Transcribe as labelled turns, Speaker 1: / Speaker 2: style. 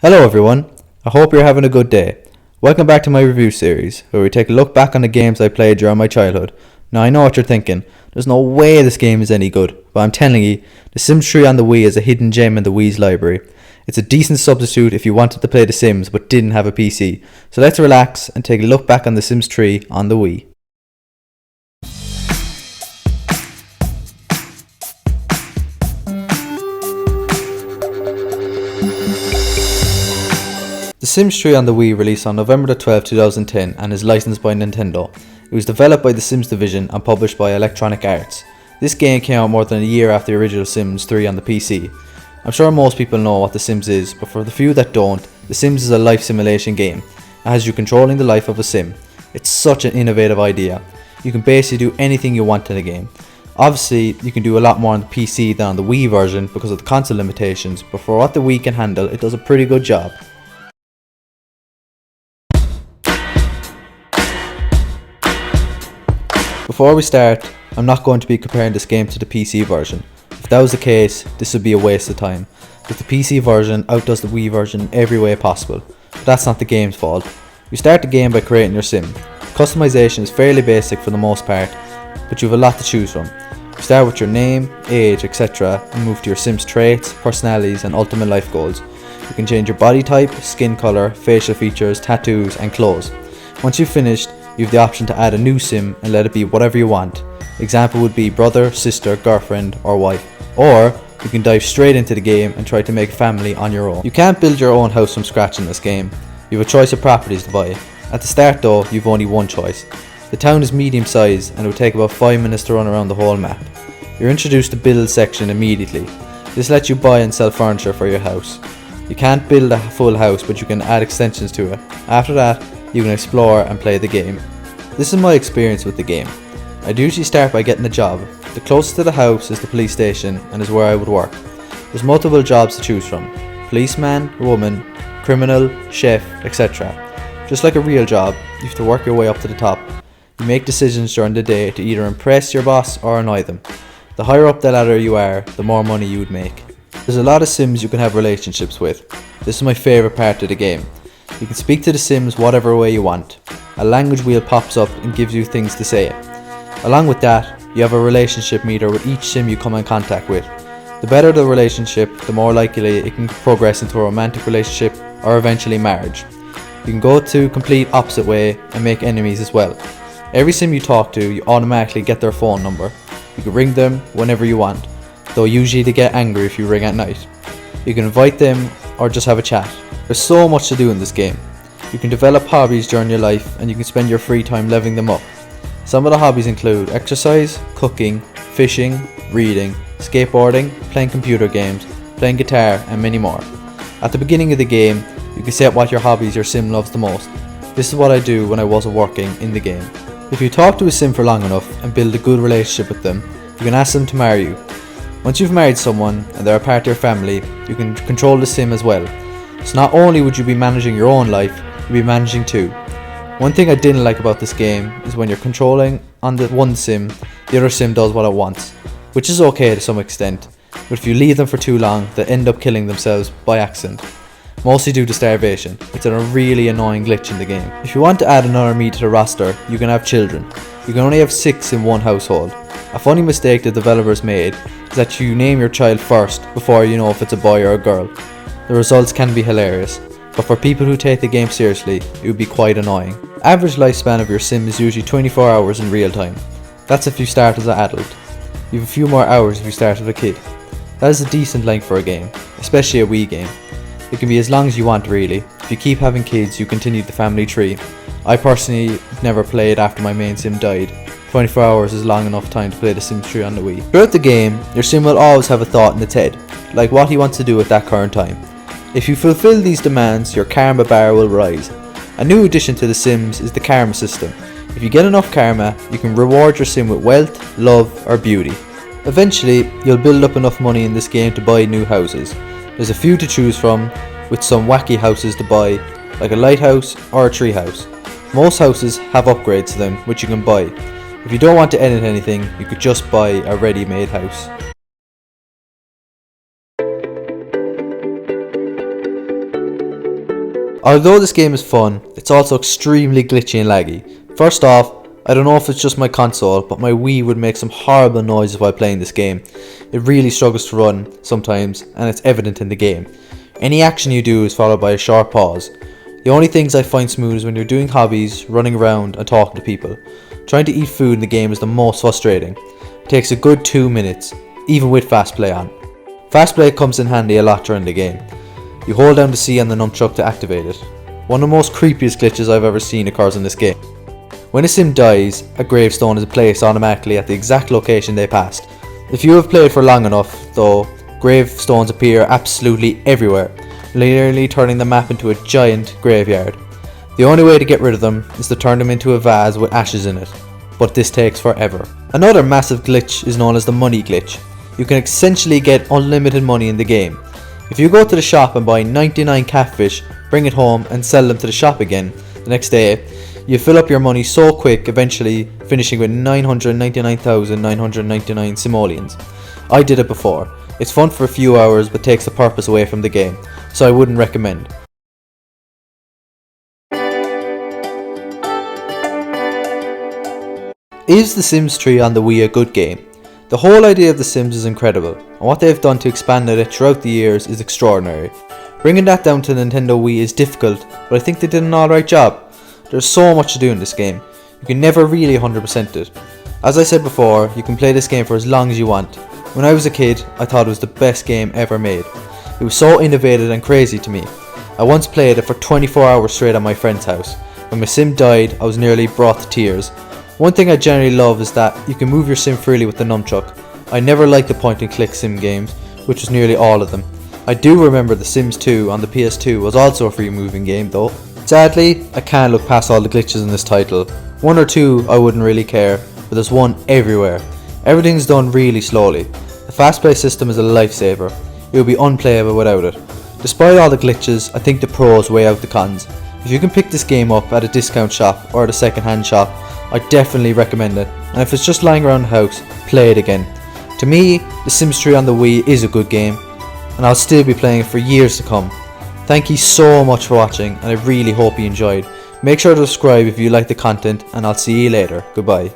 Speaker 1: Hello everyone, I hope you're having a good day. Welcome back to my review series, where we take a look back on the games I played during my childhood. Now I know what you're thinking, there's no way this game is any good, but I'm telling you, The Sims 3 on the Wii is a hidden gem in the Wii's library. It's a decent substitute if you wanted to play The Sims but didn't have a PC. So let's relax and take a look back on The Sims 3 on the Wii. The Sims 3 on the Wii released on November 12, 2010 and is licensed by Nintendo. It was developed by the Sims division and published by Electronic Arts. This game came out more than a year after the original Sims 3 on the PC. I'm sure most people know what The Sims is, but for the few that don't, The Sims is a life simulation game. It has you controlling the life of a sim. It's such an innovative idea. You can basically do anything you want in the game. Obviously, you can do a lot more on the PC than on the Wii version because of the console limitations, but for what the Wii can handle, it does a pretty good job. Before we start, I'm not going to be comparing this game to the PC version. If that was the case, this would be a waste of time, because the PC version outdoes the Wii version in every way possible. But that's not the game's fault. You start the game by creating your sim. Customization is fairly basic for the most part, but you have a lot to choose from. You start with your name, age, etc. and move to your sim's traits, personalities and ultimate life goals. You can change your body type, skin colour, facial features, tattoos and clothes. Once you've finished, you have the option to add a new sim and let it be whatever you want. Example would be brother, sister, girlfriend or wife. Or you can dive straight into the game and try to make a family on your own. You can't build your own house from scratch in this game. You have a choice of properties to buy. At the start though, you've only one choice. The town is medium sized and it will take about 5 minutes to run around the whole map. You're introduced to build section immediately. This lets you buy and sell furniture for your house. You can't build a full house, but you can add extensions to it. After that, you can explore and play the game. This is my experience with the game. I'd usually start by getting a job. The closest to the house is the police station and is where I would work. There's multiple jobs to choose from. Policeman, woman, criminal, chef, etc. Just like a real job, you have to work your way up to the top. You make decisions during the day to either impress your boss or annoy them. The higher up the ladder you are, the more money you would make. There's a lot of Sims you can have relationships with. This is my favourite part of the game. You can speak to the Sims whatever way you want. A language wheel pops up and gives you things to say. Along with that, you have a relationship meter with each Sim you come in contact with. The better the relationship, the more likely it can progress into a romantic relationship or eventually marriage. You can go to complete opposite way and make enemies as well. Every Sim you talk to, you automatically get their phone number. You can ring them whenever you want, though usually they get angry if you ring at night. You can invite them or just have a chat. There's so much to do in this game. You can develop hobbies during your life and you can spend your free time leveling them up. Some of the hobbies include exercise, cooking, fishing, reading, skateboarding, playing computer games, playing guitar and many more. At the beginning of the game, you can set what your hobbies your sim loves the most. This is what I do when I wasn't working in the game. If you talk to a sim for long enough and build a good relationship with them, you can ask them to marry you. Once you've married someone and they're a part of your family, you can control the sim as well. So not only would you be managing your own life, you'll be managing two. One thing I didn't like about this game is when you're controlling on the one sim, the other sim does what it wants, which is okay to some extent, but if you leave them for too long, they end up killing themselves by accident, mostly due to starvation. It's a really annoying glitch in the game. If you want to add another me to the roster, you can have children. You can only have 6 in one household. A funny mistake the developers made is that you name your child first before you know if it's a boy or a girl. The results can be hilarious, but for people who take the game seriously, it would be quite annoying. Average lifespan of your sim is usually 24 hours in real time. That's if you start as an adult. You have a few more hours if you start as a kid. That is a decent length for a game, especially a Wii game. It can be as long as you want really. If you keep having kids, you continue the family tree. I personally never played after my main sim died. 24 hours is long enough time to play the Sims 3 on the Wii. Throughout the game, your sim will always have a thought in its head, like what he wants to do at that current time. If you fulfill these demands, your karma bar will rise. A new addition to the Sims is the karma system. If you get enough karma, you can reward your sim with wealth, love or beauty. Eventually, you'll build up enough money in this game to buy new houses. There's a few to choose from, with some wacky houses to buy, like a lighthouse or a tree house. Most houses have upgrades to them which you can buy. If you don't want to edit anything, you could just buy a ready-made house. Although this game is fun, it's also extremely glitchy and laggy. First off, I don't know if it's just my console, but my Wii would make some horrible noises while playing this game. It really struggles to run sometimes, and it's evident in the game. Any action you do is followed by a short pause. The only things I find smooth is when you're doing hobbies, running around and talking to people. Trying to eat food in the game is the most frustrating. It takes a good 2 minutes, even with fast play on. Fast play comes in handy a lot during the game. You hold down the C on the nunchuck to activate it. One of the most creepiest glitches I've ever seen occurs in this game. When a sim dies, a gravestone is placed automatically at the exact location they passed. If you have played for long enough, though, gravestones appear absolutely everywhere, literally turning the map into a giant graveyard. The only way to get rid of them is to turn them into a vase with ashes in it, but this takes forever. Another massive glitch is known as the money glitch. You can essentially get unlimited money in the game. If you go to the shop and buy 99 catfish, bring it home and sell them to the shop again the next day, you fill up your money so quick, eventually finishing with 999,999 simoleons. I did it before. It's fun for a few hours but takes the purpose away from the game, so I wouldn't recommend. Is The Sims 3 on the Wii a good game? The whole idea of The Sims is incredible, and what they've done to expand it throughout the years is extraordinary. Bringing that down to Nintendo Wii is difficult, but I think they did an alright job. There's so much to do in this game, you can never really 100% it. As I said before, you can play this game for as long as you want. When I was a kid, I thought it was the best game ever made. It was so innovative and crazy to me. I once played it for 24 hours straight at my friend's house. When my sim died, I was nearly brought to tears. One thing I generally love is that you can move your sim freely with the nunchuck. I never liked the point and click sim games, which was nearly all of them. I do remember The Sims 2 on the PS2 was also a free moving game though. Sadly, I can't look past all the glitches in this title. One or two I wouldn't really care, but there's one everywhere. Everything's done really slowly. The fast play system is a lifesaver. It would be unplayable without it. Despite all the glitches, I think the pros weigh out the cons. If you can pick this game up at a discount shop or at a second hand shop, I definitely recommend it. And if it's just lying around the house, play it again. To me, The Sims 3 on the Wii is a good game, and I'll still be playing it for years to come. Thank you so much for watching, and I really hope you enjoyed. Make sure to subscribe if you like the content, and I'll see you later. Goodbye.